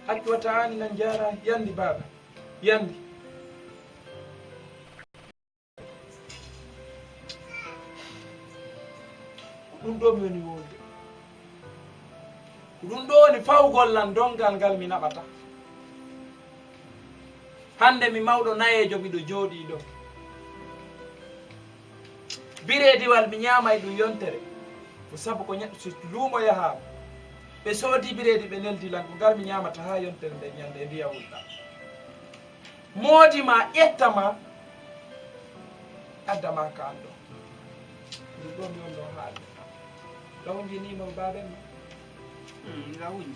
hakki wataani nan jara yandi baba yandi ɗum ɗo mi woni wonde ɗum ɗo woni fawgol lan dongal ngal mi naɓata hande mi mawɗo nayejo miɗo jooɗi ɗo birediwal mi ñaamay ɗum yontere ko sabu ko neɗɗo so luumo yahaama ɓe soodi biredi ɓe neldi lan ko ngal mi ñaamata haa yontere nde ñande e mbiya wulɗa moodi ma ƴetta ma addama ka an ɗo ɗum ɗo mi wonno haalde lawjinima baben ma lawji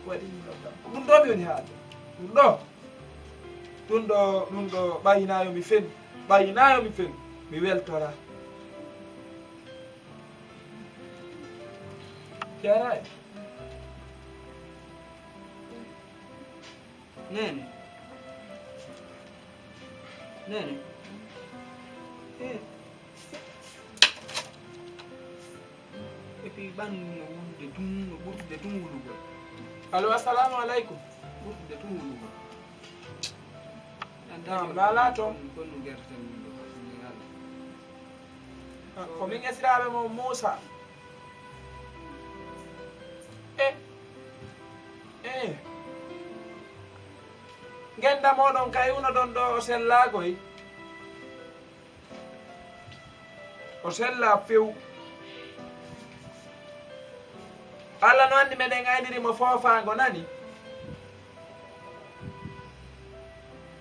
waɗi ɗum ɗo mi woni haalde ɗum ɗo ɓayinayo mi fen mi weltora jaray nene et puis ɓan no wulude tum no ɓurtude tum wulugol allo assalamu aleykum ɓurtude tum wulugol lala toon gonno guerteten min ɗo komin esiraɓe mo Moussa genda moɗon kay uno ɗon ɗo o sellagoy o sella few Allah no andi meɗen aynirimo foofago nani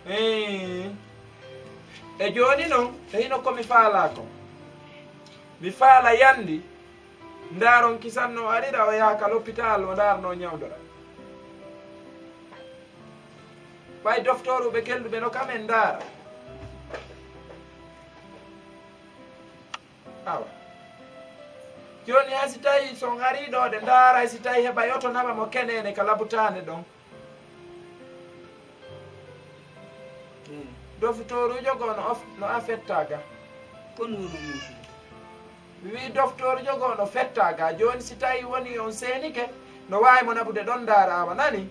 e joni noon e hino komi faala ko mi faala yandi ndaron kisanno arira o yaaka l'hôpital o ndarno ñawdora ɓay doftoruɓe kelduɓe no kamen ndaara awa joni hay si tawi son ari ɗo ɗe ndaara si tawi heɓa yoto naɓa mo kenene ka labutane ɗon doftorujo go no a fettaga kon woni musu mi wi doftorujo go no fettaga joni si tawi woni on senike no wawi mo naɓude ɗon ndaarawa nani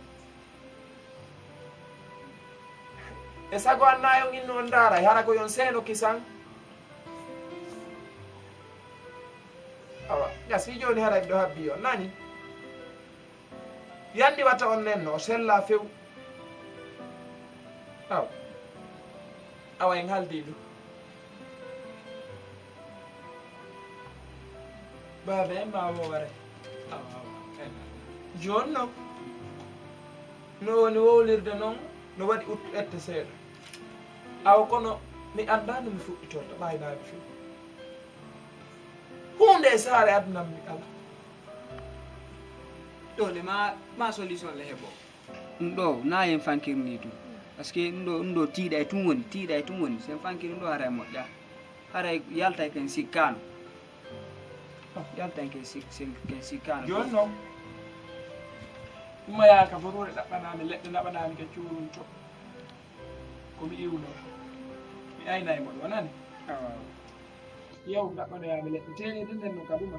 e sago annayo inno on ndaara hara ko yon seeno kisan awa gasi joni hara ɗo habbi on nani yandi watta on nenno o sella few awa en haldi ɗum baba en mbawo ware joni noon no woni wowlirde noon no waɗi uttu ette seeɗa awa kono mi anda no mi fuɗɗitorta ɓaynaɓe few hunde e saare adunam mi ala ɗo le ma solution le heɓo ɗum ɗo na hen fankirni tum par ce que ɗum ɗo tiiɗa e tum woni sen fankiri ɗum ɗo haray moƴƴa haray yaltay ken sikkano yaltay ken sikkano joni noon ummayaka forore ɗaɓɓanami leɗɗe naɓanami ke cuurum to komi iwno mi aynayi moɗo wonani yew ɗaɓɓanoyami leɗɗe teɗede nden no ka ɗuma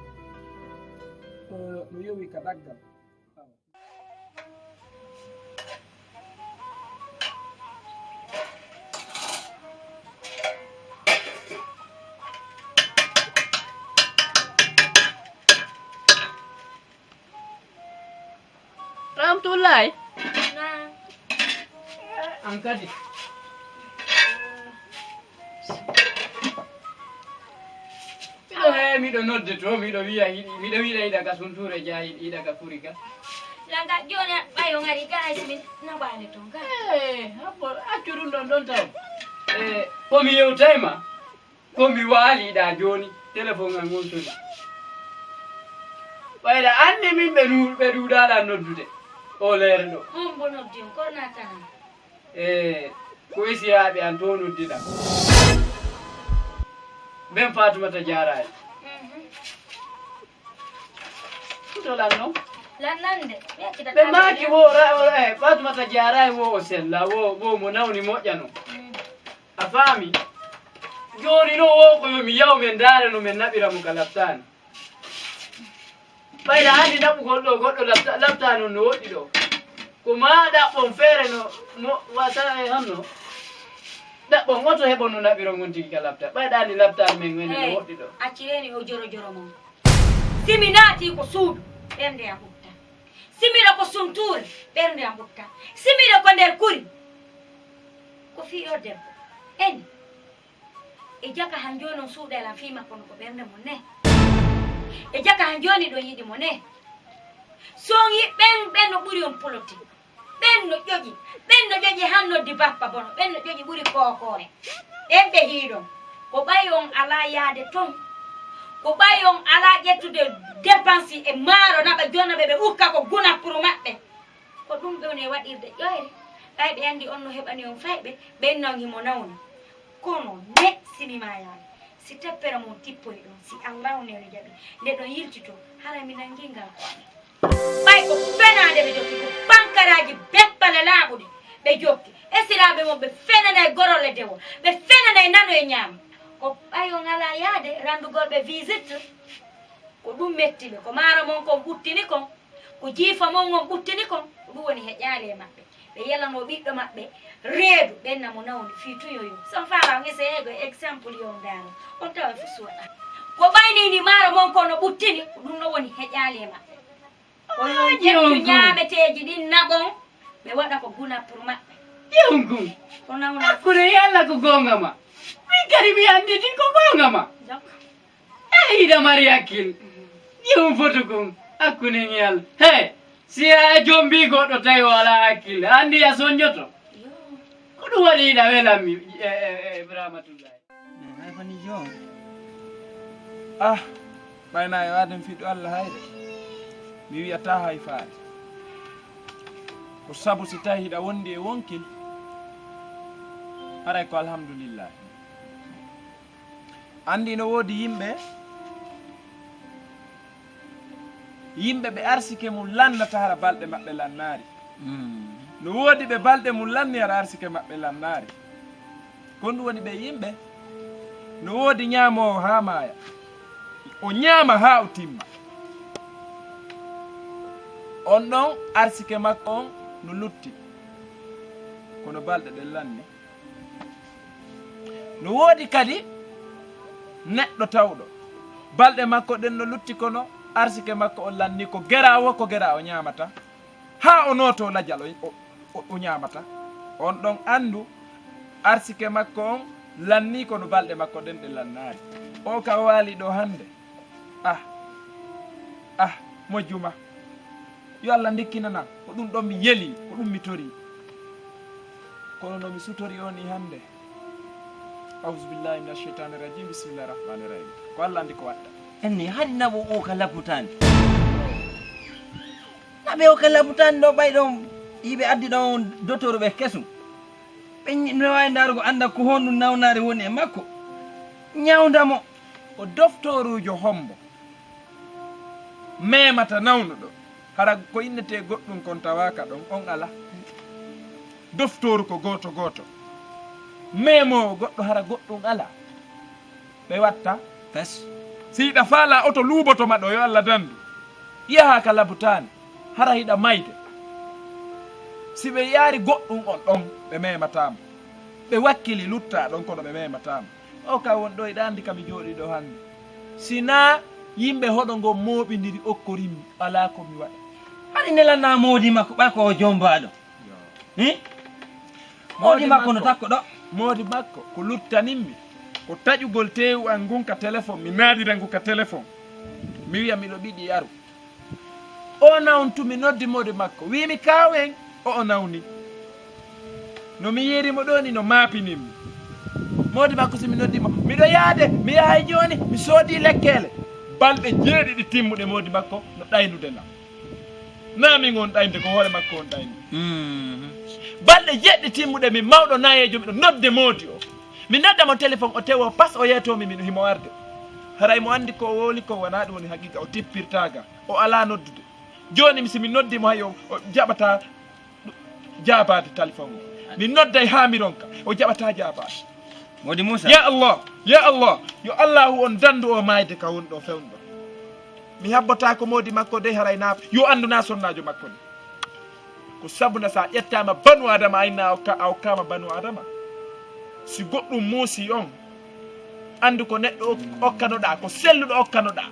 no yowi ka ɗaggal Ramtullahi. Nah. Angkadi. Miɗo nodde to miɗo wiya yiɗa ka sunture ja yiɗa ka furika. Langa joni ɓayo ngari ga aysimin nabale ton ka. Habbo accu ɗum ɗon taw. Komi yewtayma komi waaliɗa joni téléphone ngal gontude. Ɓayda andi min ɓe ɗuɗaɗa noddude o leere ɗo. Bo noddi on korna tan. Ko isiyaɓe an to noddiɗa. Ben Fatoumata Diarra. To lanno? Lannande. Ɓe maki wo Fatoumata Diarra wo o sella wo mo nawni moƴƴano. A faami? Joni no wo ko yomi yaw men ndaare no men naɓira mo ka laftani. Ɓayda handi naɓugol ɗo goɗɗo laftani on no woɗɗi ɗo. ko ma ɗaɓɓon feere no wasa e hanno ɗaɓɓon oto heɓon no naɓiro ngon tigi ka labta ɓayɗani labtare men wene no woɗɗi ɗo accireni o joro mon simi naati ko suudu ɓernde a hutta simiɗo ko sumtuure ɓernde a hutta simiɗo ko nder kuri ko fiyo debbo eni e jaka han joni on suuɗela fi makko no ko ɓernde mo ne e jaka han joni ɗo yiɗi mo ne son yi ɓen no ɓuri on politique ɓen no ƴoƴi han noddi bappa bono ɓen no ƴoƴi ɓuri kookore ɓen ɓe hiiɗon ko ɓayi on ala yaade ton ko ɓayi on ala ƴettude dépense e maaro naɓa jonna ɓe ukka ko guna pour maɓɓe ko ɗum ɓe woni waɗirde ƴoyre ɓay ɓe andi on no heɓani on fayɓe ɓen non himo nawna kono ne simima yaade si teppere mon tippoy ɗon si allahu nene jaɓi nde ɗon yiltito hara mi nangi ngal koane ɓay ko fenade ɓe jokki ko bankaraji beppale laaɓude ɓe jokki esiraɓe mon ɓe fenanay gorole dewo ɓe fenanay nano e ñaama ko ɓayon ala yaade randugol ɓe visite ko ɗum metti ɓe ko maaro mon kon ɓuttini kon ko jiifa mon on ɓuttini kon ko ɗum woni heƴaali e maɓɓe ɓe yelano ɓiɗɗo maɓɓe reedu ɓenna mo nawni fii tuyoyo son faala on essayego exemple yo ndaaro on tawa fof suwaɗa ko ɓaynini maaro mon kon no ɓuttini ko ɗum no woni heƴaali e maɓɓe kono ƴettu ñaameteeji ɗin naɓon ɓe waɗa ko guna pour maɓɓe ƴewngum ko nawna hakkude yalla ko gonga ma min kadi mi anditi ko gonga ma eyiɗa mari hakkille ƴewum foto gon hakkude yalla he si a jombi goɗɗo tawi o ala hakkille andi a soñjoto ko ɗum waɗi yiɗa welanmi Ramatullahi hay fani jo ɓayna e waden fiɗo Allah hayde mi wiyata hay faare ko sabu si tawi hiɗa wondi e wonkil haray ko alhamdulillah andi no woodi yimɓe ɓe arsike mum lannata hara balɗe maɓɓe lannaari no woodi ɓe balɗe mum lanni hara arsike maɓɓe lannaari kon ɗum woni ɓe yimɓe no woodi ñaamowo haa maaya o ñaama haa o timma on ɗon arsike makko on no lutti kono balɗe ɗen lanni no woodi kadi neɗɗo tawɗo balɗe makko ɗen no lutti kono arsike makko on lanni ko gera o ñamata ha o noto lajal o ñamata on ɗon andu arsike makko on lanni kono balɗe makko ɗen ɗe lannari o ka waali ɗo hande mojjuma yo Allah ndikkinana ko ɗum ɗon mi yeli ko ɗum mi tori kono no mi sutori oni hande auzubillahi min asheytani rajim bisimillahi rahmani rahim ko Allah andi ko waɗɗa enni hani naɓo o ka labutani naɓe o ka labutani ɗo ɓay ɗon yiɓe addi ɗon docteur ɓe kesum ɓe no wawi ndarugo anda ko honɗum nawnare woni e makko ñawdamo o doftorujo hombo memata nawnuɗo hara ko innete goɗɗum kon tawaka ɗon on ala doftoru ko goto memowo goɗɗo hara goɗɗum ala ɓe watta fes siɗa faala oto luuboto ɗo yo Allah dandu yaha ka labutani hara hiɗa mayde si ɓe yaari goɗɗum on ɗon ɓe mematamo ɓe wakkili lutta ɗon kono ɓe mematamo o ka won ɗo iɗa andi kami jooɗi ɗo hande sina yimɓe hoɗo ngo mooɓidiri okkorimmi ala komi waɗa haɗi nelanna moodi makko ɓay ko jombaɗo moodi makko no takko ɗo moodi makko ko luttanimmi ko taƴugol tewu an gunka téléphone mi naadira ngunka téléphone mi wiya miɗo ɓiɗi yaru o nawntumi noddi moodi makko wimi kawen o nawni no mi yerimo ɗo ni no maapinimmi moodi makko somi noddimo miɗo yaade mi yahay joni mi soodi lekkele balɗe 7 timmuɗe moodi makko no ɗaynude lam namin on ɗaynde ko hoore makko on ɗayni balɗe 7 timmuɗe min mawɗo nayejo miɗo nodde moodi o mi noddamo téléphone o tewo pas o yeytomi min himo warde haray mo andi ko woli ko wona ɗum woni haqiqa o tippirtaga o ala noddude joni mi simi noddimo hay o jaɓata jaabade téléphone o mi nodday ha mi ronka o jaɓata jaabade modi Moussa ya Allah yo Allahu on dandu o mayde ka woni ɗo fewnɗo mi habbata ko modi makko de haray naaf yo anduna sonnajo makko ni ko sabuna sa ƴettama banu adama ayna a okkama banu adama si goɗɗum muusi on andu ko neɗɗo okkanoɗa ko selluɗo okkanoɗa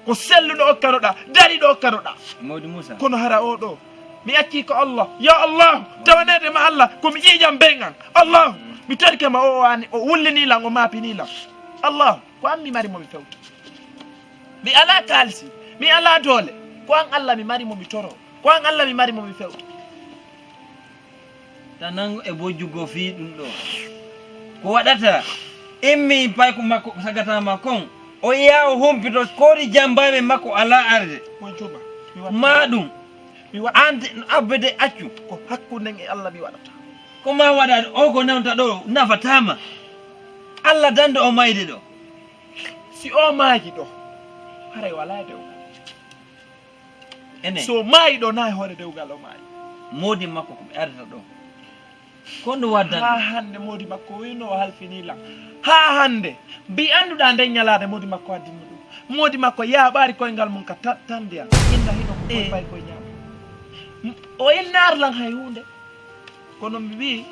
ko selluɗo okkanoɗa dariɗo okkanoɗa Mawdi Moussa kono hara oɗo mi acci ko Allah ya Allah tawanede ma Allah komi ƴiƴam ben an Allah mi tarkema o ani o wullinilan o maapinilan Allah ko an mi mari momi fewta mi ala kalisi mi ala doole ko an Allah mi mari momi toro ko an Allah mi mari momi fewta tanan e bojjugo fi ɗum ɗo ko waɗata immi pay ko makko sagatama kon o yaha humpito koori jambaɓe makko ala arde mo juma ma ɗum mi waɗa ante abbede accu ko hakkunden e Allah mi waɗata koma waɗade o ko nawta ɗo nafatama Allah dande o mayde ɗo si o maaji ɗo haray wala dewgal ene so maayi ɗo na e hoore dewgal o maayi modi makko ko ɓe ardata ɗo kon ɗum waddan ha hande modi makko wino o halfinilan ha hande mbi annduɗa nden ñalade modi makko addinno ɗum modi makko yaaɓari koyngal mum ka tandiya inna hino ko koye pay koye ñaama o innarlan hay hunde kono mi wi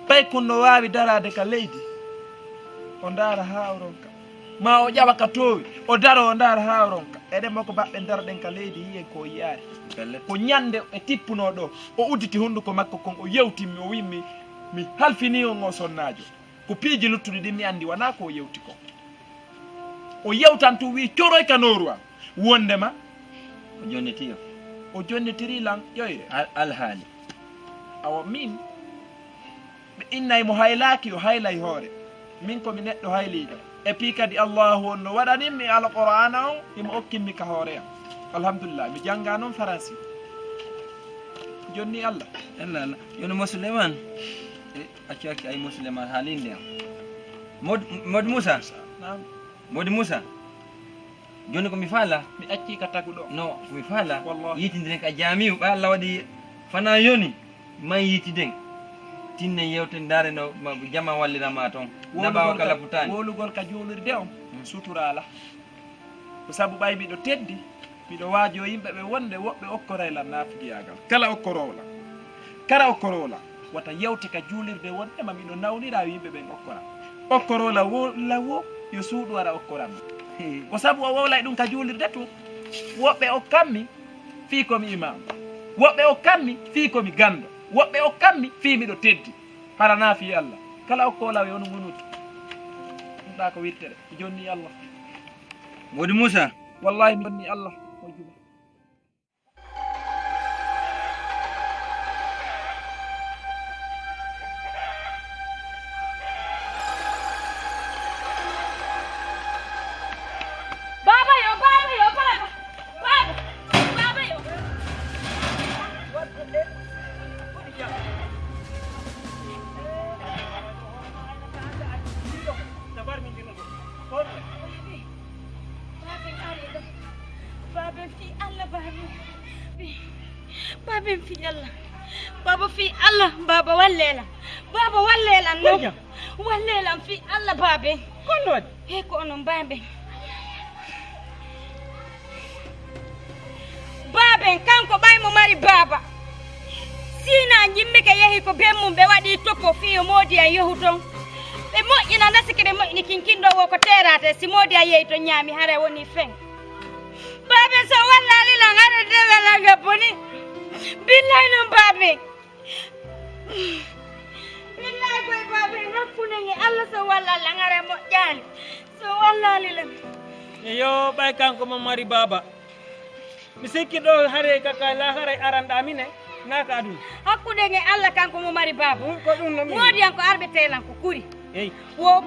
pay kunno wawi darade ka leydi o daara ha o ronka ma o ƴawa ka towi o daro o daara ha o ronka eɗen makko baɓɓe darɗen ka leydi yiyen ko yiyaari ko ñande e tippuno ɗo o udditi hunduko makko kon o yewtimmi o wimmi mi halfini on o sonnajo ko piiji luttuɗi ɗin mi andi wona ko o yewti ko o yewtan tu wi coroy ka noru am wondema o jonnetiyo o jonnitiri lan ƴoyre alhaali awa min ɓe innaymo haylaki o haylay hoore min komi neɗɗo hayliɗo e puis kadi allahu on no waɗaninmi alqur'ana on imo okkinmi ka hoore am alhamdulillah mi jangga noon français jonni Allah Allah joni mo Souleymane accu hakki ay mo Souleymane haalinde am Modi Moussa nam Modi Moussa joni komi faala mi acci ka tagu ɗo no komi faala Wallahi. yitidiren ka jamiu ɓa Allah waɗi fana yoni man yitiden tinne yewten dare no jama wallirama toon naɓawa kala putani wolugol ka juulirde on suturala ko saabu ɓay miɗo teddi miɗo waajo yimɓe ɓe wonde woɓɓe okkoraylan nafigiyagal kala okkorola wata yewte ka juulirde wondema miɗo nawnira yimɓe ɓen okkora okkorola wola wo yo suuɗu wara okkoranmi ko saabu o wowlay ɗum ka juulirde tun woɓɓe okkanmi fii komi imam woɓɓe okkanmi fii komi gando woɓɓe okkanmi fii miɗo teddi hara naafi Allah kala okkola yo no gonuto ɗum ɗa ko wirtere mi jonni Allah Modi Moussa wallahi mi jonni Allah o juma Babe fi Allah. Baba fi Allah. Baba wallela. Baba wallela no. Wallela fi Allah babe. Kono He ko onon babe. Babe kanko bay mo mari baba. Sina jimmi ke yehi ko be mum be wadi tokko fi modi an yehu ton. Be moƴƴina nasikire moƴƴini kinkindo wo ko terate si modi a yehi to ñaami hare woni fen. Babe so wallali la ngara dela la ngaboni. Billahi non babe. Billahi koy babe rakkune ngi Allah so wallala ngare moƴƴani. So wallali la. yo ɓay kanko mo mari baba mi sikki ɗo hare kaka lahara aranda mine naka aduna Hakkude ngi Allah kanko mo mari baba. ko ɗum no Modi an ko arbe telan ko kuri. eyi wo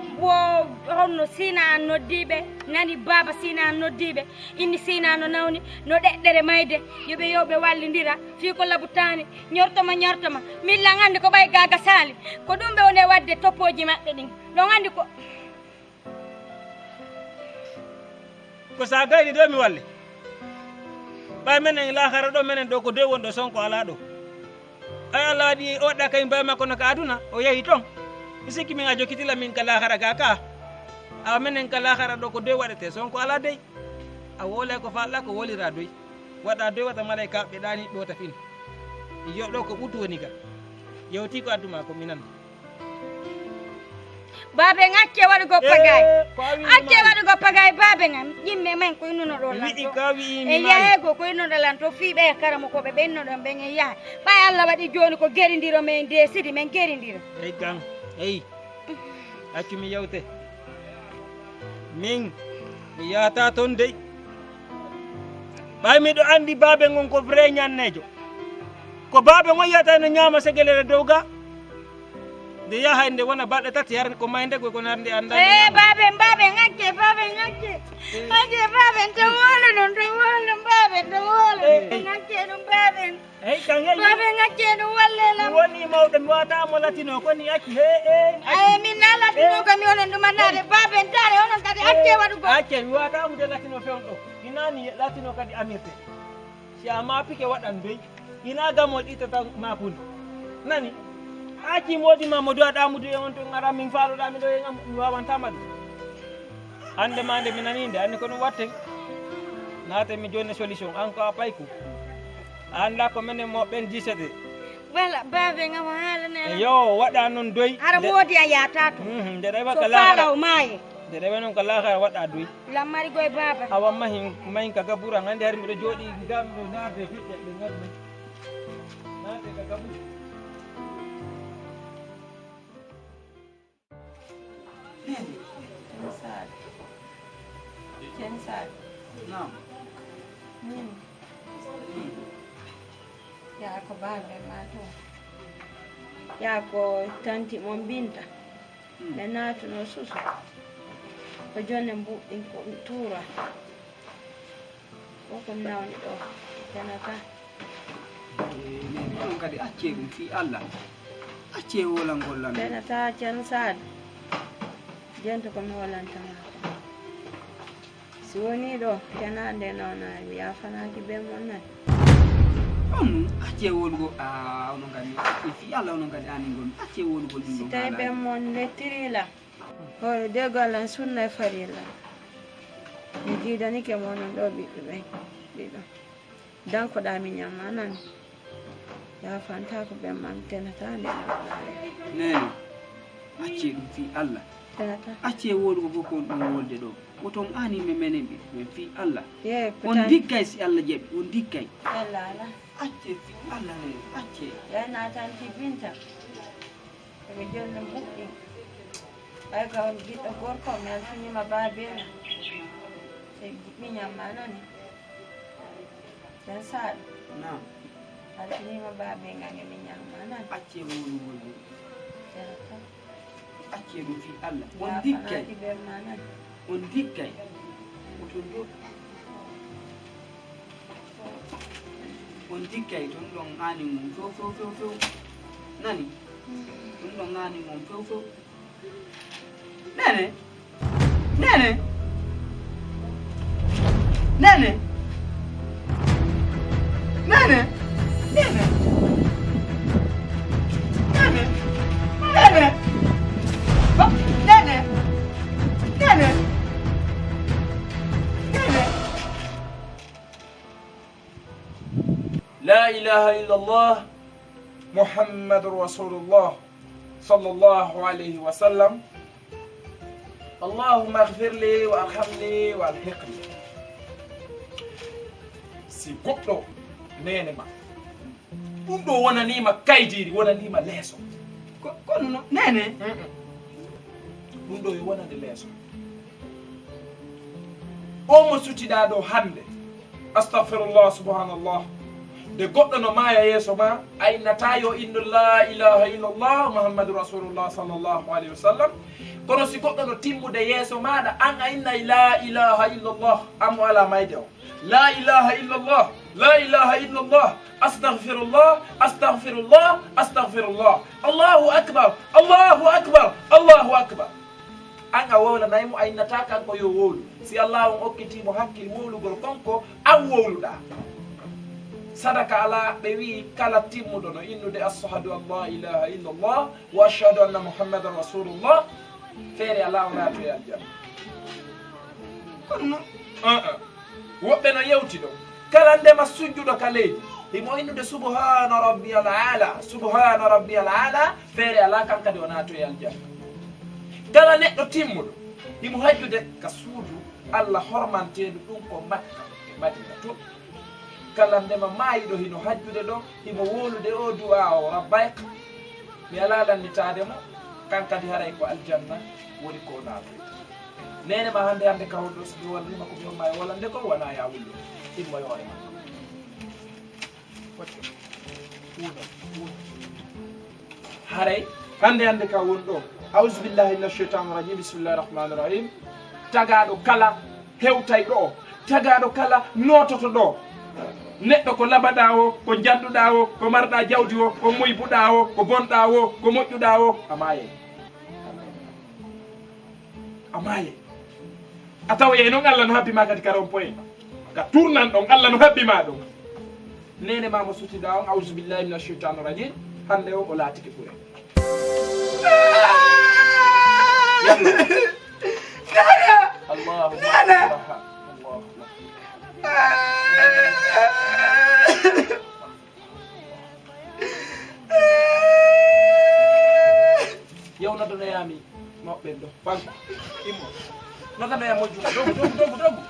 honno sina an noddiɓe nani baba sina an noddiɓe inni sina no nawni no ɗeɗɗere mayde yoɓe yewɓe wallidira fi ko labutani ñortoma millan hande ko ɓay gaga sali ko ɗum ɓe woni wadde toppoji maɓɓe ɗin ɗon andi ko sa gayni ɗo mi walle ɓay menen lahara ɗo menen ɗo ko dow wonɗo sonko ala ɗo ay Allah waɗi o waɗɗa kay mbay makko no ka aduna o yehi toon mi sikki min a jokkitila min ka lahara ga ka awa minen ka lahara ɗo ko doy waɗete sonko ala dey a wolay ko falɗa ko wolira doy waɗa doy wata malayka ɓe ɗani ɗota fin yo ɗo ko ɓutu woni ka yewti ko adduma ko minan babe ngacce waɗugo pagay acce waɗugo pagay babe ngam yimɓe men ko innuno ɗo wiɗi ka wiimi e yahego ko innuɗo lan to fiiɓe e karamo koɓe ɓenno ɗon ɓen e yaha ɓay Allah waɗi joni ko guerindiro men desidi men guerindiro eyi kan eyi accumi yewte min mi yahata toon dey ɓay miɗo andi baabe ngon ko vrai ñannejo ko baabe ngon yiyata no ñaama segelere dow ga nde yaha nde wona balɗe tati yarde ko mayde ko narde anda babe ngacce acce babe to wolo non to wolo babe to wolo ngacce ɗum babe eyi kan eyi babe ngacce ɗum wallelam woni mawɗo mi watamo latino koni acci min na latino kam onon ɗumannade babe tare onon kadi acce waɗugo acce mi watamo de latino fewn ɗo inani latino kadi amirte si a mapike waɗan doy ina gamo ɗittata makude nani acci modi mamadou a ɗamudu e on to gara min faaloɗami ɗo e mi wawantama ɗum hande ma nde mi naninde andi ko ɗum watte naate mi joni solution an ko a payko a anda ko minen moɓɓen jisete wala babe ngam haalane yo waɗa noon doy hara moodi a yata to nde rewa so ka faalaw maaye nde rewa noon ko laakara waɗa doy lammari goye baba awa mahin ka gabura andi hari mbiɗo jooɗi gam ɗo naate fiɗɗe ɓe garmi naate ka gabura Naam. Ya ko babe ma to ya ko tanti mon binta ɓe naatuno susu ko jonne mbuɗɗin ko tuura koko nawni ɗo janata ɗum kadi acce ɗum fi Allah acce wolal ngollan janata jan saade jento komi holantama si woni ɗo janande nawna mi yafanaki be mon nani on acce wolugo onon kadi acce fi Allah onon kadi ani gon acce wolugo ɗum si ɗon tawi ɓe mon lettirila hoye degolan sunna e farilla mi jiidanike monon ɗo ɓiɓɓe ɓen ɗiɗo dankoɗami ñamma nani yafantako ɓen mam tenata nde nawɗare nene acce ɗum fi Allah tenata acce wolugo fof ko ɗum wolde ɗo oton ani menen ɓe men fi Allah ye on diggay si Allah jaɓi on diggay Allah ala acce fi Allah ne acce yana tanti binta koɓe jonde mbuɗɗi ɓay ka on jiɗɗo gorko mi alfinima babena so jiɓɓi ñamma nani sen saɗa nam alfinima babe gange mi ñamma nani acce wolugo ɗum tenata acce ɗum fi Allah on diggay yafanaki ɓen ma nani on diggay oton ɗo on diggay ton ɗon ani mum few nani ɗum ɗon ani mum few nene nene nene nene nene nene nene nene nene لا إله إلا الله محمد رسول الله صلى الله عليه وسلم اللهم اغفر لي وارحمني والحقني si goɗɗo nene ma ɗum ɗo wonanima kaydiri wonanima leeso kono nene ɗum ɗo e wonande leeso o mo sutiɗa ɗo hande astahfirullah subhanallah de goɗɗo no maaya yeeso ma aynata yo innu la ilaha illallah muhammadu rasulullah sallllahu alayhi wa sallam kono si goɗɗo no timmude yeeso maɗa an a innay la ilaha illallah amo ala mayde o la ilaha illallah la ilaha illallah astahfirullah astahfirullah astahfirullah allahu akbar allahu akbar allahu akbar an a wowlanaymo aynata kanko yo wowlu si allah on okkitimo hakkil wowlugol konko an wowluɗa sadaka ala ɓe wi kala timmuɗo no innude ashhadu an la ilaha illallah wa ashhadu anna muhammadan rasulullah feere ala o nato e aljanna kono woɓɓe no yewti ɗo kala ndema sujjuɗo ka leydi himo innude subhana rabbiyal ala feere ala kan kadi o naatoye aljanna gala neɗɗo timmuɗo himo hajjude ka suudu allah hormanteɗo ɗum ko makka e madina to kala ndema maayiɗo hino hajjude ɗo himo wolude o du'a o rabbayka mi ala lannitade mo kan kadi haray ko aljanna woni ko naatoyde nene ma hande kawɗo so mi wallanima ko mi homma e wolande ko wona ya wullo immo e hoore makko haray hande ka won ɗo auzu billahi minash shaitani rajim bismillahi rahmani rahim tagaɗo kala hewtay ɗo tagaɗo kala nototo ɗo neɗɗo ko labaɗa o ko janduɗa o ko marɗa jawdi o ko moybuɗa o ko bonɗa o ko moƴƴuɗa o amaye a tawaye noon allah no habbima kadi ka rond-point ka tournan ɗon allah no habbima ɗum nene mamo sutida on auzu billahi minash shaitani rajim hande o laatiki ɓuure yow noddanoyami moɓɓen ɗo banko immo noddanoya mojjuga dogu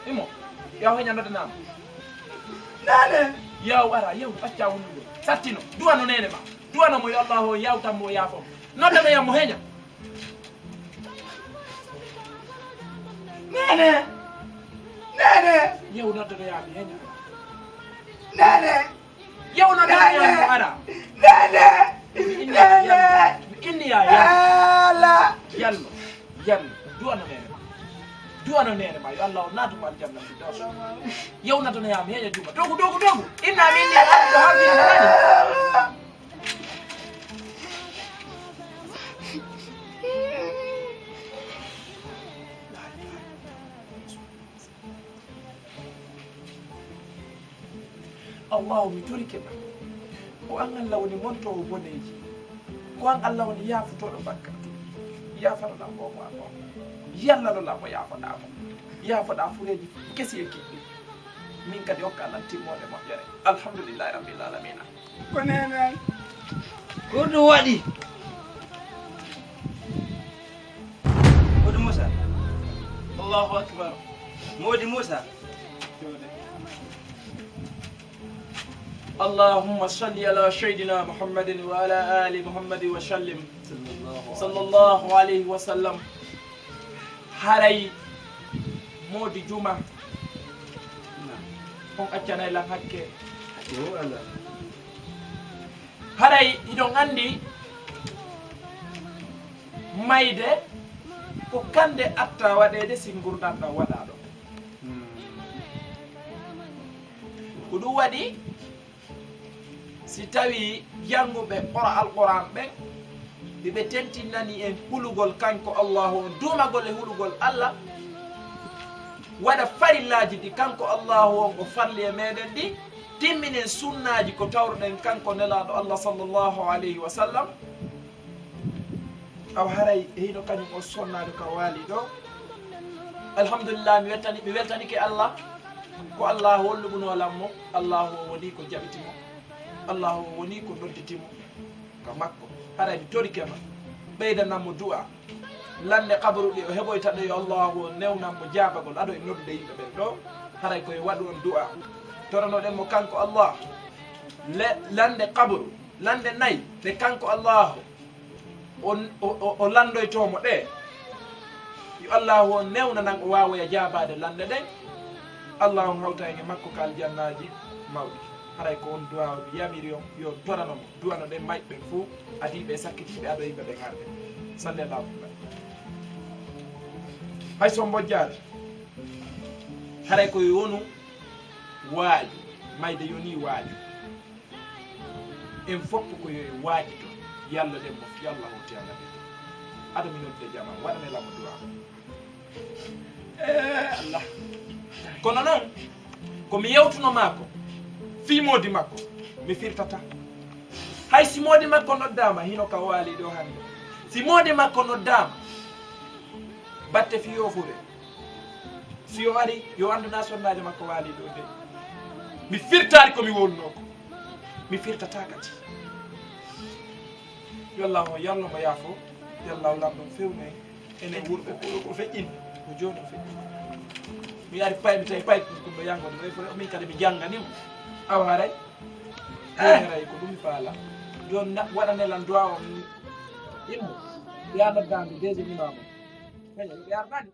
immo yaw heña noddanama nane yaw ara yew acca wonnuɗo sattino duwano nene ma duwano mo yo allah o yawtanmo yaafom noddanoyam mo heña nene yew noddanoyami heña nene yew noddanoyam mo ara mi inniya yallo duwano nene ma yo allah o naatu ko aljanna firdaus yew noddanoyami heña juma dogu innami inni alɗo hawdino nani allahu mi torike ma ko an allah woni montowo boneji ko an allah woni yaafotoɗo bakkatu yafanoɗam ko ma ko yallanoɗamo yaafoɗa fureji kesi e kiɗɗi min kadi hokka allah timmode moƴƴere alhamdulillahi rabbil alamina ko nene ko ɗum waɗi modi Moussa allahu akbar modi Moussa اللهم صل على سيدنا محمد وعلى آل محمد وسلم صلى الله عليه وسلم haray modi juma on accana lan hakke haray iɗon andi mayde ko kande atta waɗede si gurdanta waɗa ɗo ko ɗum waɗi si tawi janguɓe qora alquran ɓen ɓe tentinani en hulugol kanko allahu on dumagol e hulugol allah waɗa farillaji ɗi kanko allahu on o farli e meɗen ɗi timminen sunnaji ko tawruɗen kanko nelaɗo allah sallllahu alayhi wa sallam aw haray hino kañum o sonnade ka waali ɗo alhamdulillah mi weltanike allah ko allah holluɓunolammo allahu o woni ko jaɓitimo allahu o woni ko nodditimo ka makko haray mi torikema ɓeydanammo du'a lande kabaru ɗi o heɓoytaɗo yo allahu o newnanmo jabagol aɗo e noddude yimɓe ɓen ɗo haray koye waɗu on du'a toranoɗenmo kanko allah lande kabaru lande nayyi nde kanko allahu o landoytomo ɗe yo allahu o newnanan o wawoya jabade lande ɗen allah on hawta e makko ka aljannaji mawɗi haray ko on duwa yamiri on yo toranomo duwano ɗen mayɓe fou adiɓe sakkitiɓe aɗo yimɓe ɓen harɓe sallallahu alaihi hay so mbojjade haray koye wonu waaju mayde yoni waaju en foppu ko yoye waaji to yalla ɗen mof yallah o tiyana ɓe aɗa mi nodde jama waɗane lamo duwa allah kono noon komi yewtunomako fiimodi makko mi firtata hay si moodi makko noddama hino ka waali ɗo hande si moodi makko noddama batte fiyo fure si yo ari yo anduna sonnaji makko waali ɗo de mi firtaari komi wonno ko mi firtata kadi yo Allah mo yalno mo yaafo yo Allah lamɗon fewne ene wurɓe ko feƴƴini ko joni o feƴƴini mi ari pay mi tawi pay kumɓe yangode min kadi mi jangganimo awa haray joni haray ko ɗum mi faala joni waɗanelan duwa o yimɓe yanoddande deuxiéme imam o yardani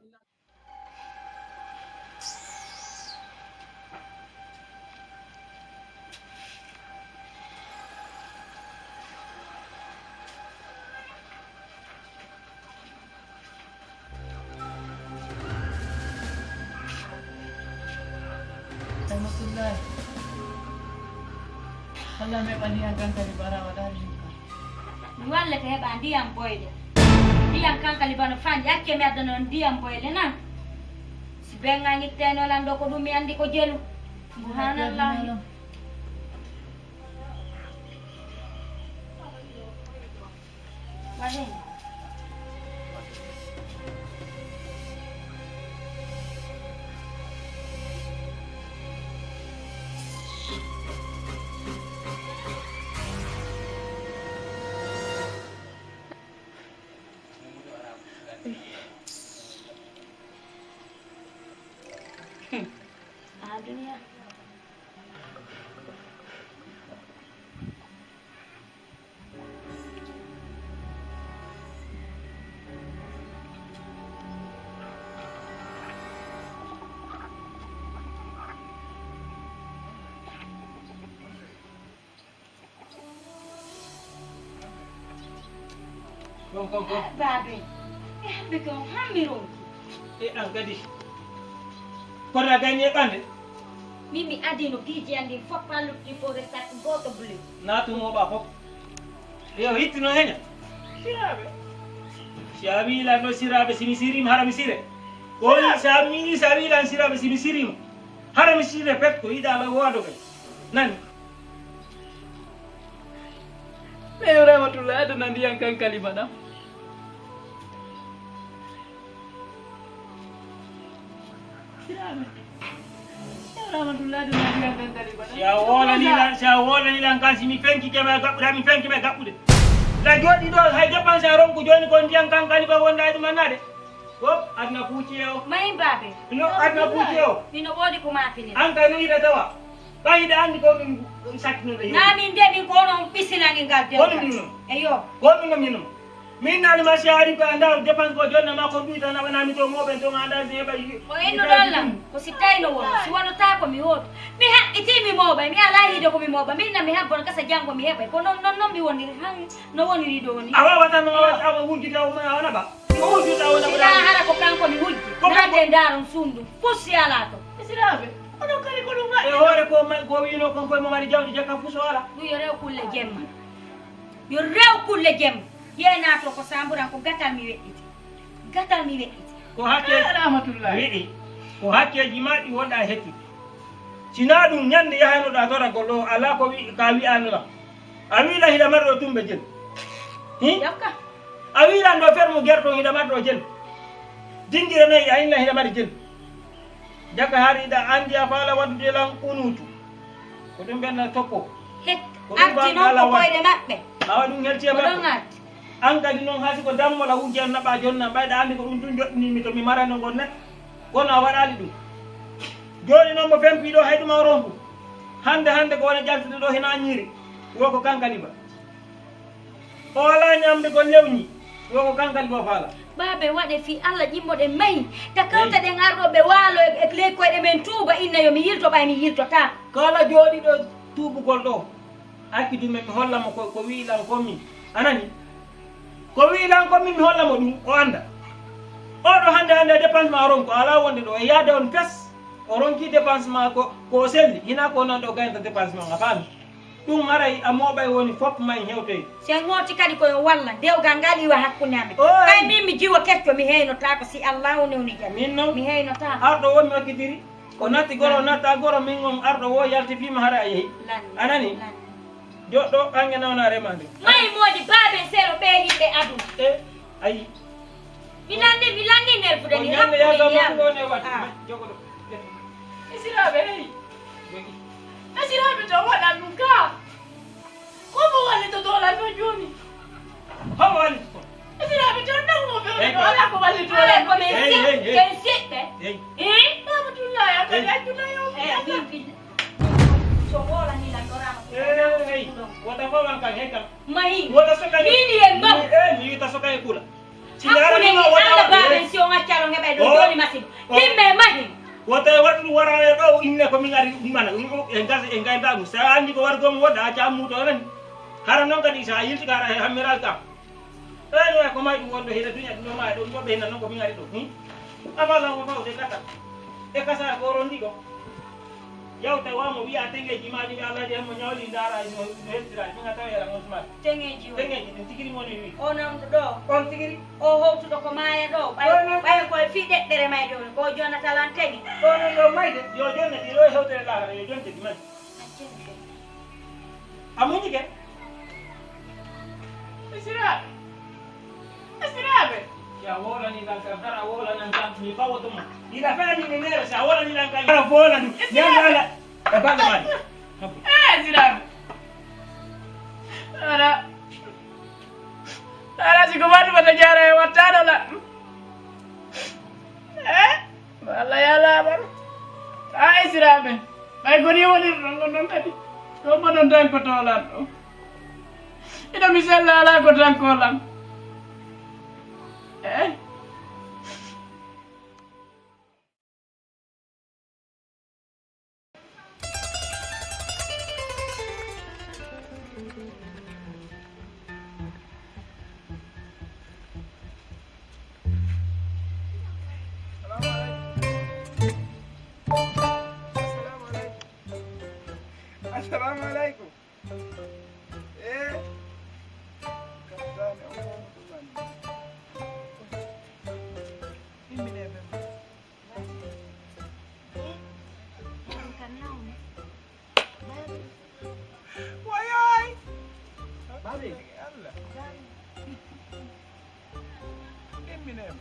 Alhamdulillah. Allah me paniagan kali bara wadari. Walla ko heɓa ndiyam boyde ndiyam kankali bano fanji hakke mi adda noon ndiyam boyde nan si benga ñittenolan ɗo ko ɗum mi andi ko jelu subhanallahi waɗen dunia babe be ko hamiro an kadi kono gayni e ɓande mimi adino piiji andi fof palluɗi fo restat goto bleu natumoɓa fof yo hittino heña siraɓe si a wiilanno siraɓe simi sirima hara mi sire woni sa mini sa wiilan siraɓe simi sirima hara mi sire pet ko yiɗa ala woodo kay nani Me yo rahmatullah adana ndiyan kan kalima ɗam rahmatullah adana ndiyan kan kalima ɗam si a wolanilan kan simi fenki keɓe gaɓɓude mi fenki ɓe gaɓɓude la joɗi ɗo hay dépense a ronko joni ko ndiyan kan kaliba wonda e ɗumannade hop adna puuci o mayi babe no adna puuci o mino woodi ko mafini an kay no yiɗa tawa ɓayiɗa andi ko ɗum sakkinoɗo namin de min ko onon ɓisilani ngal Wonɗum eyo goɗɗum no minum min nani ma si a ari ko anda dépense ko jonna ma kon ɗuyta naɓanami to moɓen to anda si heɓa o innuɗollam ko si tawino won si wonota ko mi hooto mi haɓɓitimi mooɓay mi ala hiide komi mooɓa min na mi habbon kasa janggo mi heɓay ko non mi woniri han no woniri ɗo ni a wawata no awa wujjita wona ba o wujjuta wona sila hara ko kanko mi hujji nande ndaron sundum fof si ala to siraɓe oɗon kadi ko ɗum waɗi e hoore ko wino kon koye momari jawdi jakka fuu so ala ɗum yo rew kulle jemma yo rew kulle jemma yenato ko samburan ko gatal mi weɗɗiti ko hakkeji rahmatullah wiɗi ko hakkeji ma ɗi wonɗa hetti sina ɗum ñande yahanoɗa toragol ɗo ala ko ka wi'anola a wiila hiɗa mari ɗo tumɓe jel yakka a wiilan ɗo fermo guerton hiɗa mari ɗo jel dinguira nayyi a inna hiɗa mari jel jakka haariɗa andi a faala waddude lan unutu ko ɗum ɓenna toppo arti noon ko koyɗe maɓɓe awa ɗum helti e ɗon maɓɓe arti an kadi noon haasi ko dammola wujjan naɓa jonna ɓayɗa andi ko ɗum tun joɗɗinimi to mi marano gon neɗɗo kono a waɗali ɗum joni noon mo fempiɗo hay ɗum a rompu hande ko wona jaltude ɗo hena ñiiri wo ko kankali ba o wala ñamde ko lewñi wo ko kankali ba faala babe waɗe fi allah ƴimmoɗe mayi ta kawta ɗen arɗoɓe waalo e ley koyɗe men tuuba inna yomi yilto ɓay mi yiltota kala jooɗiɗo tuubugol ɗo hakkidumen mi hollamo ko wiilan komin anani ko wiilan komin mi hollamo ɗum o anda oɗo hande dépense ma ronko ala wonde ɗo e yaade on pes o ronki dépense ma ko selli hina ko noon ɗo gaynta dépense ma a faami ɗum aray a mooɓay woni fof may hewtoy sen ngooti kadi koyo walla dewgal ngal iwa hakkunde amen kay min mi jiwa kecco mi heynotako si allahu newni jam min noon mi heynotako arɗo wo mi wakkitiri ko natti goro natta goro min on arɗo wo yaltifima hara a yeehi anani joɗɗo ange nawna remade mayi moodi baabe seeɗo ɓe yimɓe aduna e ayi mi lanni nerfude ni ñande yaga maɗone waɗi jogoɗo isiraɓe hey Asiraɓe to waɗan ɗum ka. Komo wallito dolan ɗo joni. Homo wallito. Asiraɓe to nango fewde ɗo ala ko wallitoɗen. ken siɓɓe Ramatullahi akadi accuna yo. so wolanilan ɗo rama Wota fof kan hekkam. mahi Wota soka mini e mbaw mi wita soka e kula. hakkude ni allah baɓen si on accalo heɓay ɗo joni masiba yimɓe mahi Wota waɗu wara ɗo inne ko min ari ummana e gas e gayndagu sa andi ko wargomo woɗɗa acca ammuto ren hara noon kadi sa yilti ka ara hammiral kam eno ko may ɗum wonɗo heɗe duña ɗum ma ɗo yoɓɓe hena noon ko min ari ɗo amalango fawde gata e kasa goron ndi ɗo yawta wamo wiya tengeji maji ɓe alaji hemmo ñawli dara no hettira ɗinga tawera on sumat teŋeji o tengeji ɗin tigiri moni wi o namdo ɗo on tigiri o howtuɗo ko maya ɗo ɓay koye fi ɗeɗɗere may ɗo ko jonatalan tagi ɗo non ɗo mayde yo jonne ɗi ɗo e hewtere lahara yo jonte ɗi may a muñi ke Asiraɓe ya wolani ɗan kam hara wolanan kam mi fawotoma ina fani ne mere sa wolani ɗan kam hara wolani yalla ala e baɗo maɗi asiraɓe ara siko waɗumata jara e wattanola Allah yalaɓan asiraɓe ɓay goni wonirɗon ɗon ɗon kadi ɗo moɗon tan ko tolan ɗo ina mi sella ala ko tan kolam Assalamu alaikum. Wayai. Babi, Allah. Eminem.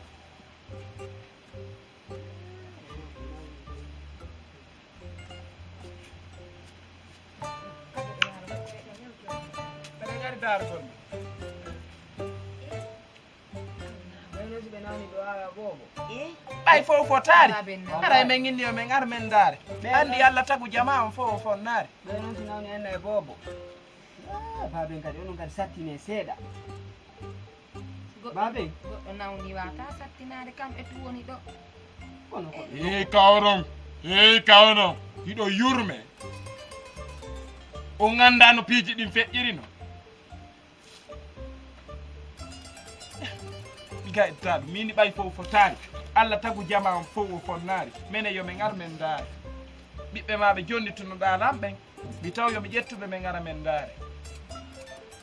Dar kon. Ay fo fotari ara men ngindi o men ar men dare andi Allah tagu jama on fo fonnare ɓe noon so nawni en e bobo baben kadi onon kadi sattine seeɗa baben goɗɗo nawni wata sattinade kam e tu woni ɗo kono ko kawnon hiɗo yurme o ganda no piiji ɗin feƴƴirino ɗiga ettaɗo mini ɓay fof fotari Allah tagu jama on fof o fonnari minen yomin gar men daare ɓiɓɓe maɓe jonnituno ɗalam ɓen mi taw yomi ƴettuɓe men gara men daare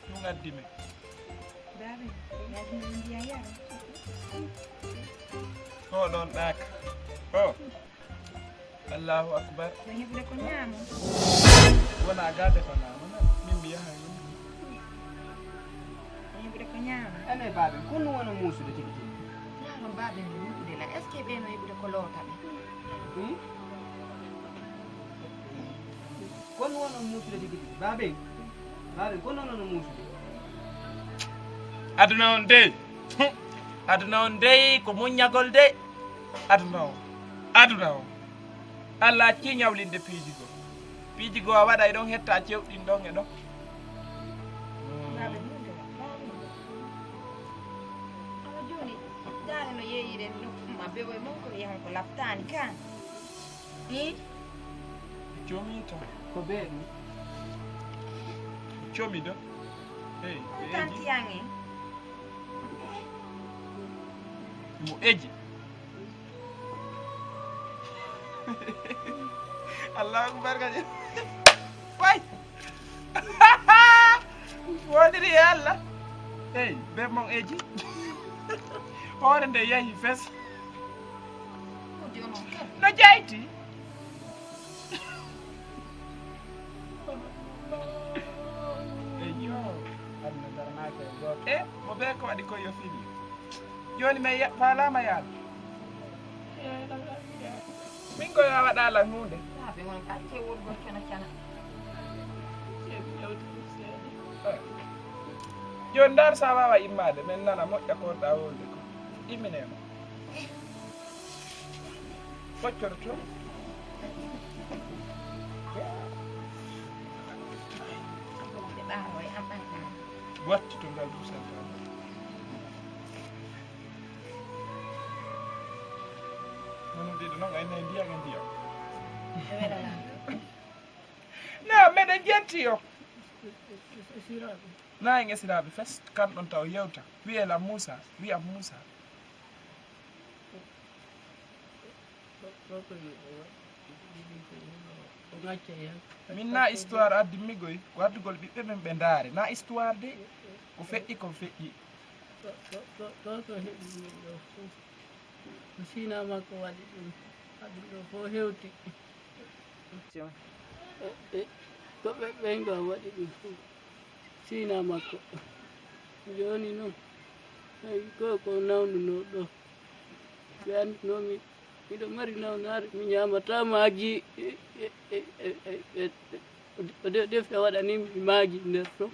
ɗum addi men babe yadino ndiya yara o ɗon ɗaka o Allahu akbar no heɓde ko ñaamo wona gade ko namana min mi yaha no heɓde ko ñaamo ene baben kono wona muusude tigi tigi yaaro baɓe no yimɓude la est ce que ɓe no heɓde ko lootaɓe kono wona muusude tigi tigi baben kono wona muusude aduna on dey aduna on dey ko muññagol de aduna o Allah acci ñawlinde piiji go a waɗa e ɗon hetta cewɗin ɗon e ɗon baɓe hunde awa joni dare no yeeyiɗen mabɓe ɓoye mon ko wiyahon ko laftani kan jomi to ko bee ɗum comi do hey tantiyan en mo eji Allahu akbar kaje way wodiri e Allah hey be mon eji hoore nde yahi fes kudi onon ken no jayti eyo aduna darnaka e goto mo be ko waɗi koyo fini joni mi falama yaade min koyo a waɗala hunde baɓe won ka acce wurgol cana cana joni ndar sa wawa immade min nana moƴƴa koɗɗa wolde ko imminema foccoro to watti to ngal dusanta nono ɗiɗo noon ayna ndiyam e ndiyam na meɗen jetti yo na en esiraɓe fes kamɗon taw yewta wiyela Moussa wiyam Moussa min na histoire addimmigoy ko addugol ɓiɓɓe men ɓe ndaare na histoire de ko feƴƴi ko feƴƴi toto heɓi min ɗo fof ko sina makko waɗi ɗum haɗum ɗo fof hewti ko ɓeɓɓengo waɗi ɗum fof sina makko joni noon ko nawnuno ɗo ɓe andinomi miɗo mari nawnare mi ñamata maaji defte waɗanimi mi maaji nder ton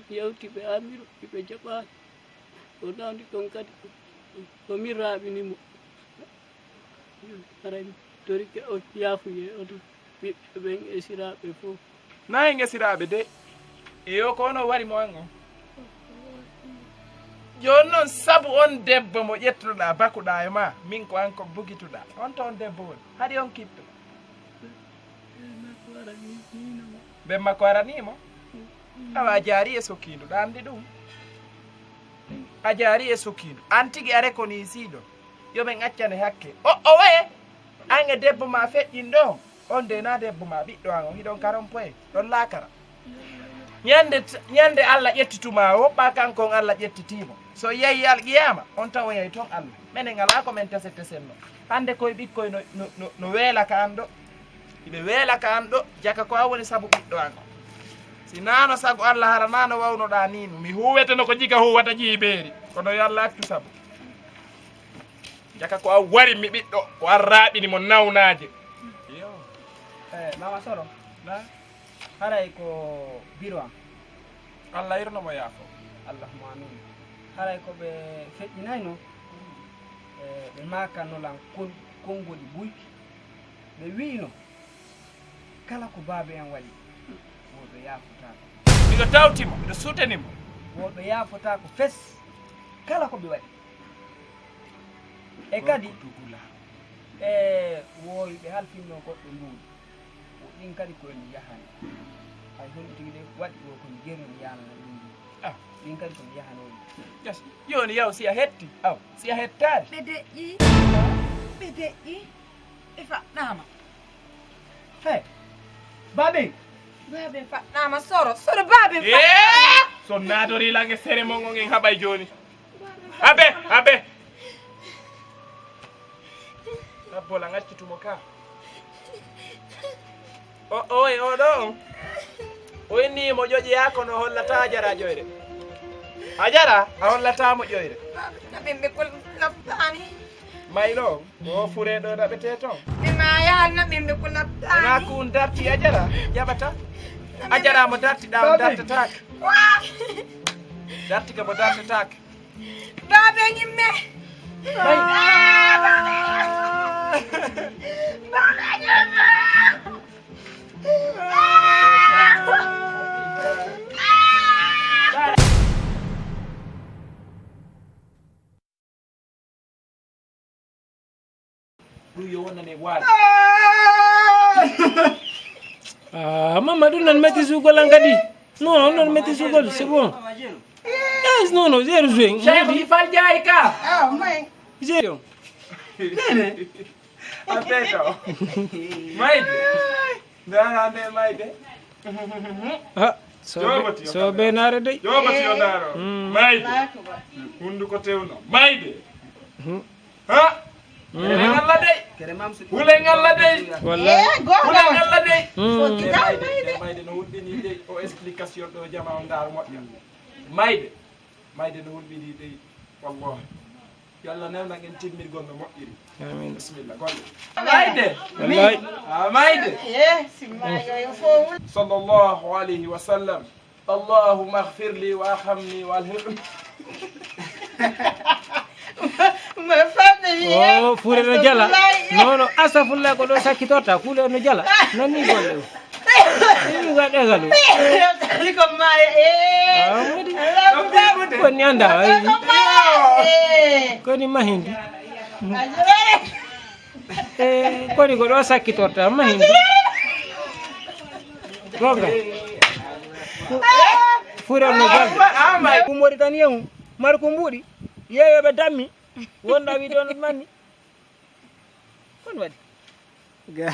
yewti ɓe amiro ɓe jaɓani o nawdi kon kadi ko min raɓinimo aray torike o yaafuye oto ɓiɓɓe ɓen esiraɓe fof na en esiraɓe de eyo ko ono wari mo an o joni noon saabu on debbo mo ƴettuɗa bakuɗa e ma min ko an ko bugituɗa on to on debbo woni haɗi on kitto ɓen makko aranimo awa a jaari e sokkindu ɗa andi ɗum a jaari e sokkindu an tigui are ko ni siɗo yoɓen accane hakke o waye an e debbo ma feƴƴin ɗo on de na debbo ma ɓiɗɗo an o hiɗon karon poye ɗon laakara ñande Allah ƴettituma woɓɓa kankon Allah ƴettitimo so yeyi alqiyama on taw o yeyi toon Allah minen ala ko men tesenno hande koye ɓikkoye no weelaka an ɗo iɓe weelaka an ɗo jaka ko a woni saabu ɓiɗɗo an o si nano sago Allah hara nano wawnoɗa nino mi huweteno ko jiga huwata jiiɓeeri kono yo Allah accu saabu jaka ko a wari mi ɓiɗɗo o an raɓinimo nawnaje yo mama Soro na haray ko biro am Allah yirnomo yaafo allahumma amin haray ko ɓe feƴƴinayno ɓe makannolan konngoli buyki ɓe wiino kala ko baabe en waɗi woɓe yaafotako miɗo tawtimo miɗo suutanimo woɓe yaafotako fes kala ko ɓe waɗi e kadi wowi ɓe halfinno goɗɗo nduuɗi ɗin kadi koyemi yahani hay holmi tigi de waɗi ɗo komi germi yanano ɗum ɗin kadi komi yahanoyi yes joni yaw si a hetti aw si a hettani ɓe deƴƴi ɓe faɗɗama he baɓe faɗɗama Soro baɓe so naadori lange cérémon on en haɓay joni habe abbola gaccitumo ka oye oɗo on o inni mo ƴoƴoya kono hollata jara ƴoyre a jara a hollatamo ƴoyre naɓen ɓe ko laftani maylo o fureɗo ɗaɓete toon ɓe ma yahal naɓen ɓe ko laftani na kun darti a jara jaɓata a jara mo dartiɗa o dartatake dartika mo dartatake baɓe ñimme ɗum yo wonnane waali Mamadou non metti sugol an kadi non non metti sugol c'est bon yes non non zero joué Cheikh Fall Ndiaye ka zero apeto mayde nde mayde so benare dey jobati yo daro mayde hunduko tewno mayde ha ngalla dey kere mam so hule ngalla dey wallahi hule ngalla dey mayde mayde no hulɓini dey o explication ɗo jama o ndar moƴƴa mayde no hulɓini dey wallahi yo Allah newna en timmirgol no moƴƴiri amin bismillah golle mayde wallahi mayde simmayoyo fo sallallahu alayhi wa sallam اللهم اغفر لي وارحمني والهقني o fure no jala non asafulla ko ɗo sakkitorta fule no jala nonni golle o ga ɗegalu koni anda koni mahindi koni ko ɗo sakkitorta mahindi gonga fure no jala kumori tan yehu mar ko mbuɗi yeyoɓe dammi wonɗa wi ɗon manni kon waɗi ga